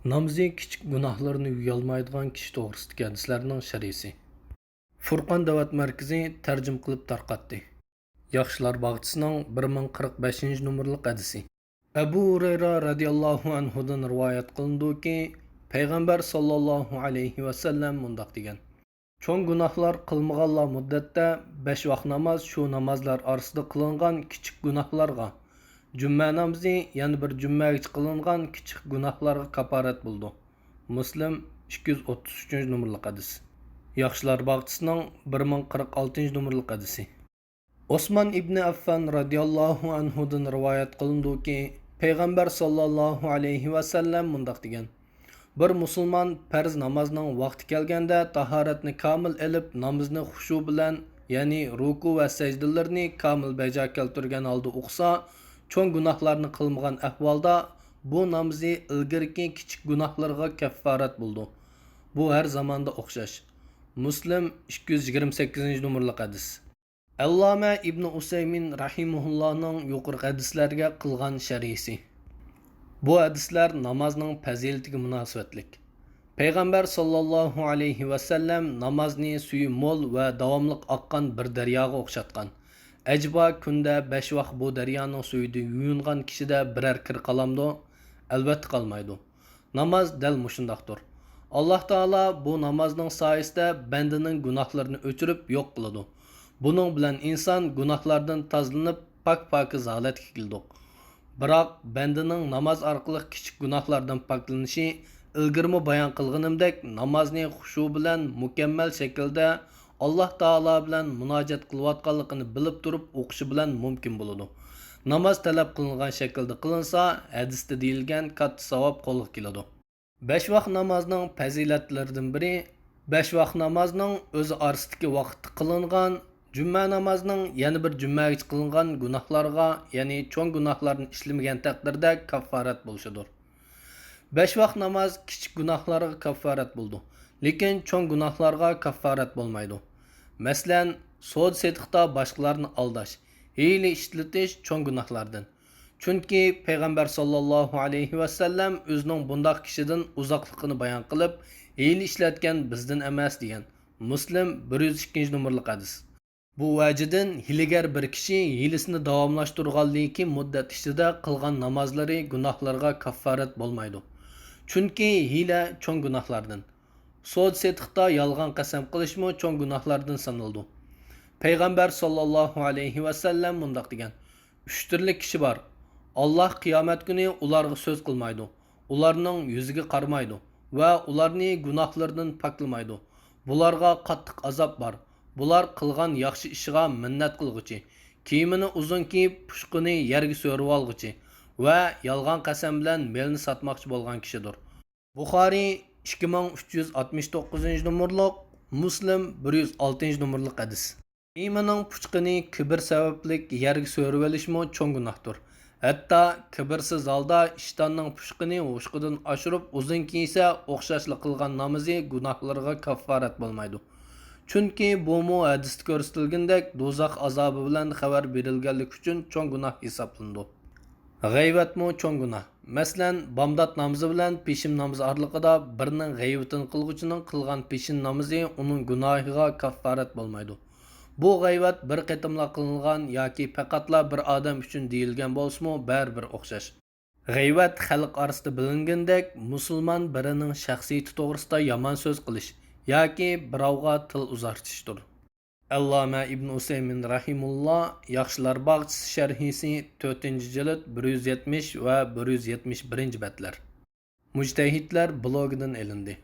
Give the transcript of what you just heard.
Namazı kichik gunohlarni yuyolmaydigan kishi to'g'risidagi hadislarning sharisi. Furqon da'vat markazi tarjim qilib tarqatdi. Yaxshilar bog'chisining 1045 nomerlik hadisi. Abu Hurayra radhiyallohu anhudan rivoyat qilindiki, payg'ambar sallallohu alayhi va sallam mundaq degan: Cho'ng gunohlar qilmaganlar muddatda 5 vaqt namoz shu namozlar orasida qilingan kichik gunohlarga, Cümma namazı yana bir cümmaga qilingan kichik gunohlarga kafarat bo'ldi. Muslim 233 nomerlik hadis. Yaxshilar bog'chisining 1046 nomerlik hadisi. Osman ibn Affan radhiyallohu anhudan rivoyat qilindiki, payg'ambar sallallohu alayhi va sallam mundaq degan: Bir musulmon farz namozning vaqti kelganda tahoratni komil elib, namozni xushu bilan, ya'ni ruku va sajdalarni komil bajo keltirgan holda o'qisa, cho'ng gunohlarni qilmagan ahvolda bu namozi ilgirki kichik gunohlarga kaffarat bo'ldi. Bu har zamonda o'xshash. Muslim 228 nomerlik hadis. Allama ibn Usaymin rahimahullohning yuqorqi hadislarga qilgan sharhisi. Bu hadislar namozning fazilatiga munosabatlik. Payg'ambar sallallohu alayhi va sallam namozni suyi mo'l va davomli oqqan bir daryoga o'xshatgan. Acaba kunda 5 vaqt bu daryoning suyida yuyungan kishida biror kir qolamdi? Albatta qolmaydi. Namoz dal mushundaqdir. Alloh taolo bu namozning soyasida bandaning gunohlarini o'chirib yo'q qiladi. Buning bilan inson gunohlardan tozalanib, pok-pokiz holatga keldi. Biroq bandaning namoz orqali kichik gunohlardan poklanishi ilgirmi bayon qilganimdek namozni xushu bilan mukammal shaklda Alloh taolo bilan munojat qilayotganligini bilib turib o'qishi bilan mumkin bo'ladi. Namoz talab qilingan shaklda qilinsa, hadisda deyilgan katta savob qo'lga keladi. 5 vaqt namozning fazilatlaridan biri 5 vaqt namozning o'zi orasidagi vaqtda qilingan Cümma namazının yana bir cümmaga qilingan gunohlarga, ya'ni cho'ng gunohlarni ishlamagan taqdirda kaffarat bo'lishidir. 5 vaqt namoz kichik gunohlarga kaffarat bo'ldi, lekin cho'ng gunohlarga kaffarat bo'lmaydi. Masalan, so'd setiqda boshqalarni aldash, hiyla ishlatish cho'ng gunohlardan. Chunki payg'ambar sallallohu alayhi va sallam o'zining bundoq kishidan uzoqligini bayon qilib, hiyla ishlatgan bizdan emas degan. Muslim 102 nomerlik hadis. Bu vajidan hiligar bir kishi hilisini davomlashtirganligi muddat ichida qilgan namozlari gunohlarga kaffarat bo'lmaydi. Chunki hila cho'ng gunohlardan. So'd setiqda yolg'on qasam qilishmi cho'ng gunohlardan sanaldi. Payg'ambar sallallohu alayhi va sallam mundaq degan: 3 turli kishi bor. Alloh qiyomat kuni ularga so'z qilmaydi, ularning yuziga qarmaydi va ularni gunohlardan poklamaydi. Bularga qattiq azob bor. Bular qilgan yaxshi ishiga minnat qilguchi, kiyimini uzun kiyib, pushqini yerga so'rib olguchi va yolg'on qasam bilan melni sotmoqchi bo'lgan kishidir. Buxoriy 2369 nomerlik, Muslim 106 nomerlik hadis. Kiyimining pushqini kibr sababli yerga so'rib olishmi cho'ng gunohdir. Hatto kibrsiz holda ishtonning pushqini o'shqidan oshirib uzun kiysa, o'xshashlik qilgan namozi gunohlarga kaffarat bo'lmaydi. Chunki bu hadisda ko'rsatilgandek do'zax azobi bilan xabar berilganlik uchun cho'ng gunoh hisoblanadi. G'ayvatmi cho'ng gunoh. Masalan, bomdod namozi bilan peshin namozi oraliqida birning g'ayvatini qilguvchining qilgan peshin namozi uning gunohiga kaffarat bo'lmaydi. Bu g'ayvat bir qatimla qilingan yoki faqatla bir odam uchun deyilgan bo'lsa-mu, baribir o'xshash. G'ayvat xalq orasida bilingandek musulmon birining shaxsiyati to'g'risida yomon so'z qilish yoki birovga til uzatishdir. Allama ibn Usaymin rahimulloh Yaxshilar bog'chisi sharhisi 4-jild 170 va 171 batlar. Mujtahidlar blogidan elindi.